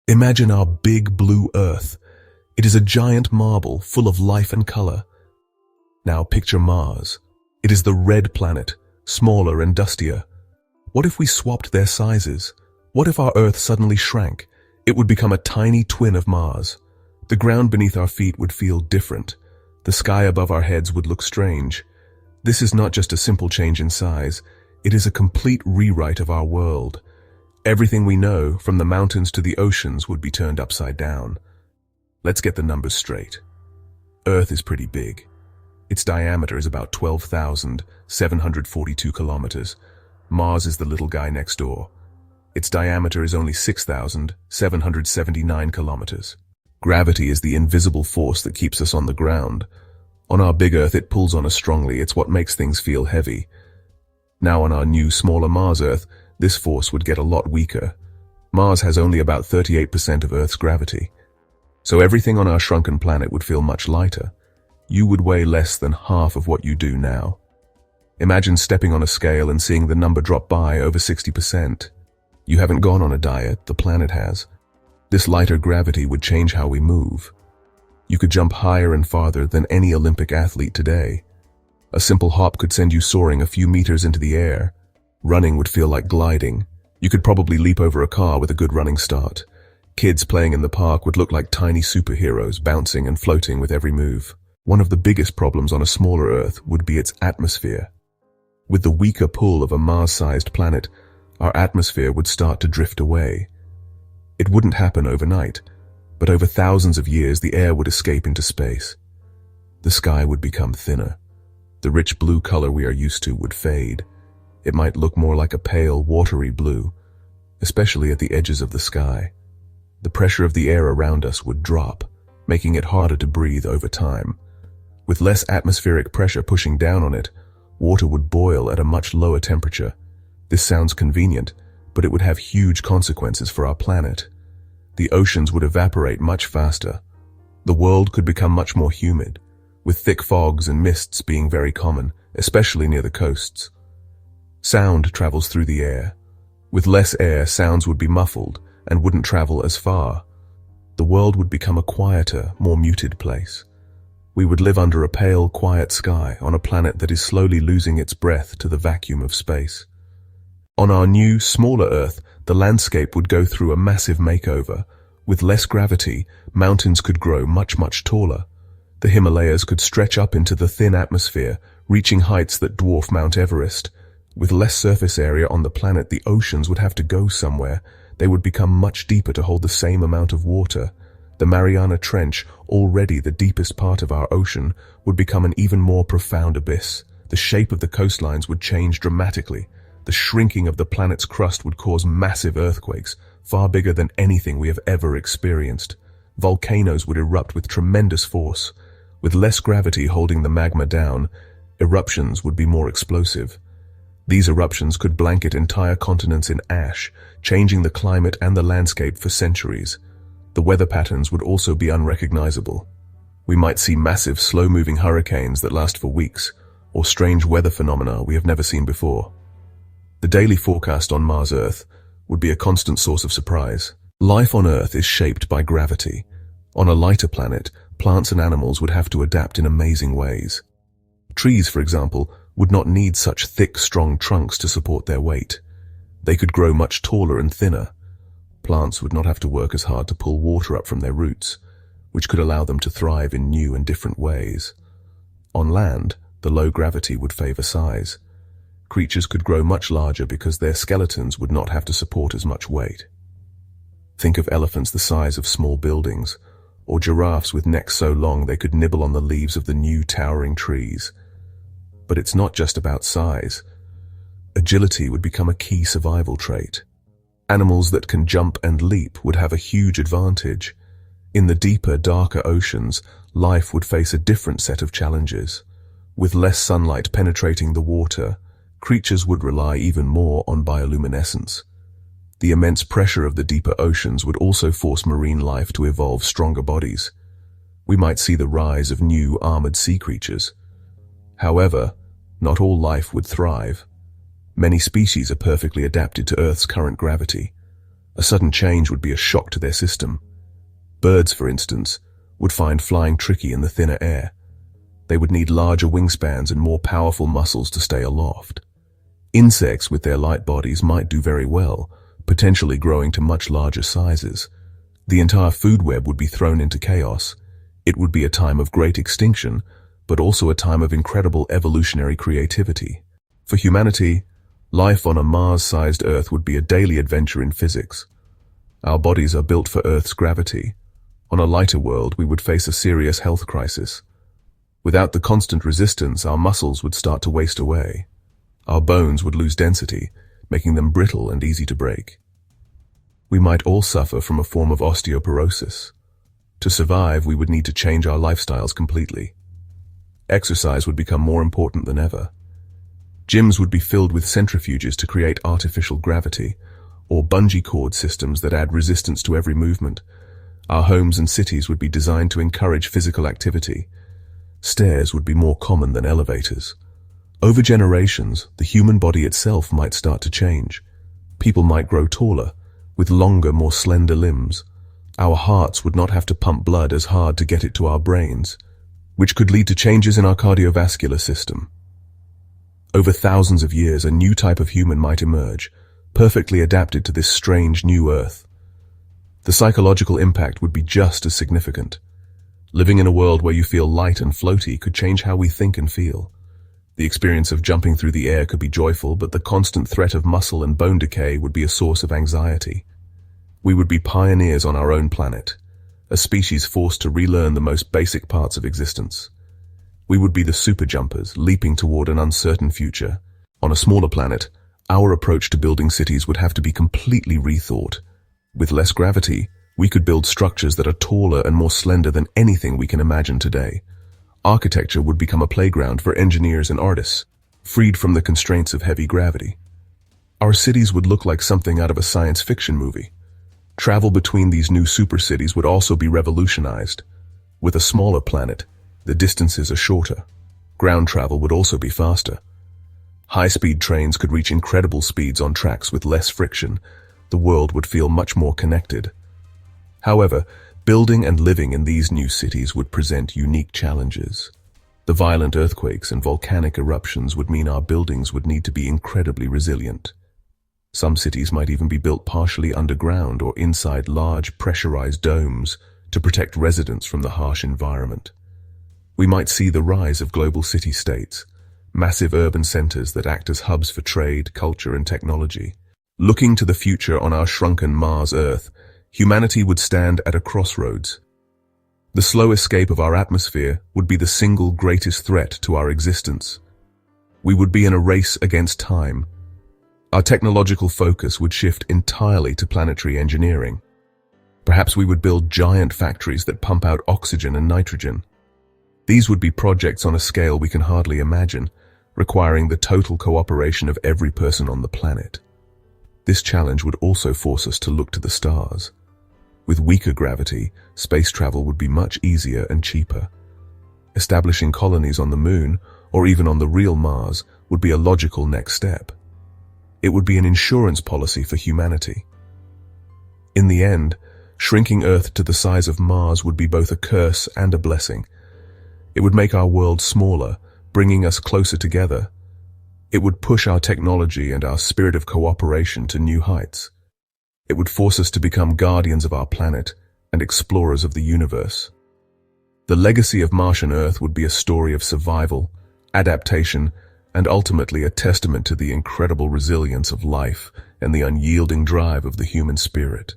Imagine our big blue Earth. It is a giant marble full of life and color. Now picture Mars. It is the red planet, smaller and dustier. What if we swapped their sizes? What if our Earth suddenly shrank? It would become a tiny twin of Mars. The ground beneath our feet would feel different. The sky above our heads would look strange. This is not just a simple change in size. It is a complete rewrite of our world. Everything we know, from the mountains to the oceans, would be turned upside down. Let's get the numbers straight. Earth is pretty big. Its diameter is about 12,742 kilometers. Mars is the little guy next door. Its diameter is only 6,779 kilometers. Gravity is the invisible force that keeps us on the ground. On our big Earth, it pulls on us strongly. It's what makes things feel heavy. Now on our new, smaller Mars Earth, this force would get a lot weaker. Mars has only about 38% of Earth's gravity. So everything on our shrunken planet would feel much lighter. You would weigh less than half of what you do now. Imagine stepping on a scale and seeing the number drop by over 60%. You haven't gone on a diet, the planet has. This lighter gravity would change how we move. You could jump higher and farther than any Olympic athlete today. A simple hop could send you soaring a few meters into the air. Running would feel like gliding. You could probably leap over a car with a good running start. Kids playing in the park would look like tiny superheroes, bouncing and floating with every move. One of the biggest problems on a smaller Earth would be its atmosphere. With the weaker pull of a Mars-sized planet, our atmosphere would start to drift away. It wouldn't happen overnight, but over thousands of years the air would escape into space. The sky would become thinner. The rich blue color we are used to would fade. It might look more like a pale, watery blue, especially at the edges of the sky. The pressure of the air around us would drop, making it harder to breathe over time. With less atmospheric pressure pushing down on it, water would boil at a much lower temperature. This sounds convenient, but it would have huge consequences for our planet. The oceans would evaporate much faster. The world could become much more humid, with thick fogs and mists being very common, especially near the coasts. Sound travels through the air. With less air, sounds would be muffled and wouldn't travel as far. The world would become a quieter, more muted place. We would live under a pale, quiet sky on a planet that is slowly losing its breath to the vacuum of space. On our new, smaller Earth, the landscape would go through a massive makeover. With less gravity, mountains could grow much taller. The Himalayas could stretch up into the thin atmosphere, reaching heights that dwarf Mount Everest. With less surface area on the planet, the oceans would have to go somewhere. They would become much deeper to hold the same amount of water. The Mariana Trench, already the deepest part of our ocean, would become an even more profound abyss. The shape of the coastlines would change dramatically. The shrinking of the planet's crust would cause massive earthquakes, far bigger than anything we have ever experienced. Volcanoes would erupt with tremendous force. With less gravity holding the magma down, eruptions would be more explosive. These eruptions could blanket entire continents in ash, changing the climate and the landscape for centuries. The weather patterns would also be unrecognizable. We might see massive, slow-moving hurricanes that last for weeks, or strange weather phenomena we have never seen before. The daily forecast on Mars Earth would be a constant source of surprise. Life on Earth is shaped by gravity. On a lighter planet, plants and animals would have to adapt in amazing ways. Trees, for example, would not need such thick, strong trunks to support their weight. They could grow much taller and thinner. Plants would not have to work as hard to pull water up from their roots, which could allow them to thrive in new and different ways. On land, the low gravity would favor size. Creatures could grow much larger because their skeletons would not have to support as much weight. Think of elephants the size of small buildings, or giraffes with necks so long they could nibble on the leaves of the new towering trees. But it's not just about size. Agility would become a key survival trait. Animals that can jump and leap would have a huge advantage. In the deeper, darker oceans, life would face a different set of challenges. With less sunlight penetrating the water, creatures would rely even more on bioluminescence. The immense pressure of the deeper oceans would also force marine life to evolve stronger bodies. We might see the rise of new armored sea creatures. However, not all life would thrive. Many species are perfectly adapted to Earth's current gravity. A sudden change would be a shock to their system. Birds, for instance, would find flying tricky in the thinner air. They would need larger wingspans and more powerful muscles to stay aloft. Insects with their light bodies might do very well, potentially growing to much larger sizes. The entire food web would be thrown into chaos. It would be a time of great extinction, but also a time of incredible evolutionary creativity. For humanity, life on a Mars-sized Earth would be a daily adventure in physics. Our bodies are built for Earth's gravity. On a lighter world, we would face a serious health crisis. Without the constant resistance, our muscles would start to waste away. Our bones would lose density, making them brittle and easy to break. We might all suffer from a form of osteoporosis. To survive, we would need to change our lifestyles completely. Exercise would become more important than ever. Gyms would be filled with centrifuges to create artificial gravity, or bungee cord systems that add resistance to every movement. Our homes and cities would be designed to encourage physical activity. Stairs would be more common than elevators. Over generations, the human body itself might start to change. People might grow taller, with longer, more slender limbs. Our hearts would not have to pump blood as hard to get it to our brains, which could lead to changes in our cardiovascular system. Over thousands of years, a new type of human might emerge, perfectly adapted to this strange new Earth. The psychological impact would be just as significant. Living in a world where you feel light and floaty could change how we think and feel. The experience of jumping through the air could be joyful, but the constant threat of muscle and bone decay would be a source of anxiety. We would be pioneers on our own planet, a species forced to relearn the most basic parts of existence. We would be the super jumpers, leaping toward an uncertain future. On a smaller planet, our approach to building cities would have to be completely rethought. With less gravity, we could build structures that are taller and more slender than anything we can imagine today. Architecture would become a playground for engineers and artists, freed from the constraints of heavy gravity. Our cities would look like something out of a science fiction movie. Travel between these new super cities would also be revolutionized. With a smaller planet, the distances are shorter. Ground travel would also be faster. High-speed trains could reach incredible speeds on tracks with less friction. The world would feel much more connected. However, building and living in these new cities would present unique challenges. The violent earthquakes and volcanic eruptions would mean our buildings would need to be incredibly resilient. Some cities might even be built partially underground or inside large pressurized domes to protect residents from the harsh environment. We might see the rise of global city-states, massive urban centers that act as hubs for trade, culture, and technology. Looking to the future on our shrunken Mars Earth, humanity would stand at a crossroads. The slow escape of our atmosphere would be the single greatest threat to our existence. We would be in a race against time. Our technological focus would shift entirely to planetary engineering. Perhaps we would build giant factories that pump out oxygen and nitrogen. These would be projects on a scale we can hardly imagine, requiring the total cooperation of every person on the planet. This challenge would also force us to look to the stars. With weaker gravity, space travel would be much easier and cheaper. Establishing colonies on the Moon, or even on the real Mars, would be a logical next step. It would be an insurance policy for humanity. In the end, shrinking Earth to the size of Mars would be both a curse and a blessing. It would make our world smaller, bringing us closer together. It would push our technology and our spirit of cooperation to new heights. It would force us to become guardians of our planet and explorers of the universe. The legacy of Martian Earth would be a story of survival, adaptation, and ultimately a testament to the incredible resilience of life and the unyielding drive of the human spirit.